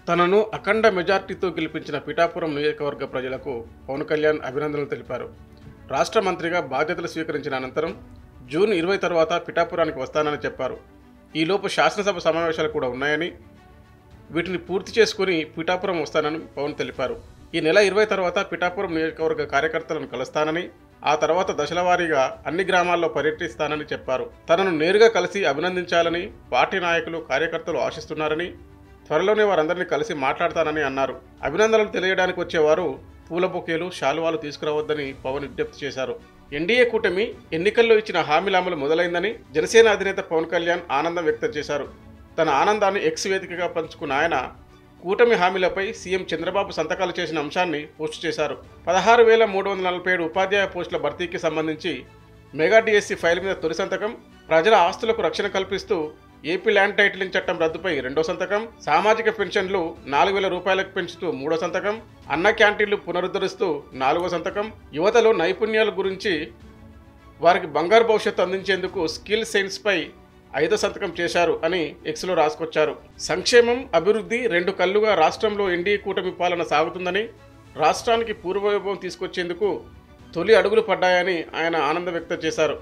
తనను అఖండ మెజార్టీతో గెలిపించిన పిఠాపురం నియోజకవర్గ ప్రజలకు పవన్ కళ్యాణ్ అభినందనలు తెలిపారు. రాష్ట్ర మంత్రిగా బాధ్యతలు స్వీకరించిన అనంతరం జూన్ 20 తర్వాత పిఠాపురానికి వస్తానని చెప్పారు. ఈలోపు శాసనసభ సమావేశాలు కూడా ఉన్నాయని, వీటిని పూర్తి చేసుకుని పిఠాపురం వస్తానని పవన్ తెలిపారు. ఈ నెల 20 తర్వాత పిఠాపురం నియోజకవర్గ కార్యకర్తలను కలుస్తానని, ఆ తర్వాత దశలవారీగా అన్ని గ్రామాల్లో పర్యటిస్తానని చెప్పారు. తనను నేరుగా కలిసి అభినందించాలని పార్టీ నాయకులు, కార్యకర్తలు ఆశిస్తున్నారని, త్వరలోనే వారందరినీ కలిసి మాట్లాడతానని అన్నారు. అభినందనలు తెలియడానికి వచ్చేవారు పూల బొకేలు, శాలువాలు తీసుకురావద్దని పవన్ విజ్ఞప్తి చేశారు. ఎన్డీఏ కూటమి ఎన్నికల్లో ఇచ్చిన హామీల అమలు మొదలైందని జనసేన అధినేత పవన్ కళ్యాణ్ ఆనందం వ్యక్తం చేశారు. తన ఆనందాన్ని ఎక్స్ వేదికగా పంచుకున్న ఆయన కూటమి హామీలపై సీఎం చంద్రబాబు సంతకాలు చేసిన అంశాన్ని పోస్టు చేశారు. 16,347 ఉపాధ్యాయ పోస్టుల భర్తీకి సంబంధించి మెగా డిఎస్సి ఫైల్ మీద తొలి సంతకం, ప్రజల ఆస్తులకు రక్షణ కల్పిస్తూ ఏపీ ల్యాండ్ టైటిలింగ్ చట్టం రద్దుపై రెండో సంతకం, సామాజిక పెన్షన్లు 4,000 రూపాయలకు పెంచుతూ మూడో సంతకం, అన్న క్యాంటీన్లు పునరుద్ధరిస్తూ 4వ సంతకం, యువతలో నైపుణ్యాల గురించి వారికి బంగారు భవిష్యత్తు అందించేందుకు స్కిల్ సైన్స్పై 5వ సంతకం చేశారు అని ఎక్స్లో రాసుకొచ్చారు. సంక్షేమం, అభివృద్ధి రెండు కళ్ళుగా రాష్ట్రంలో ఎన్డీఏ కూటమి పాలన సాగుతుందని, రాష్ట్రానికి పూర్వవైభవం తీసుకొచ్చేందుకు తొలి అడుగులు పడ్డాయని ఆయన ఆనందం వ్యక్తం చేశారు.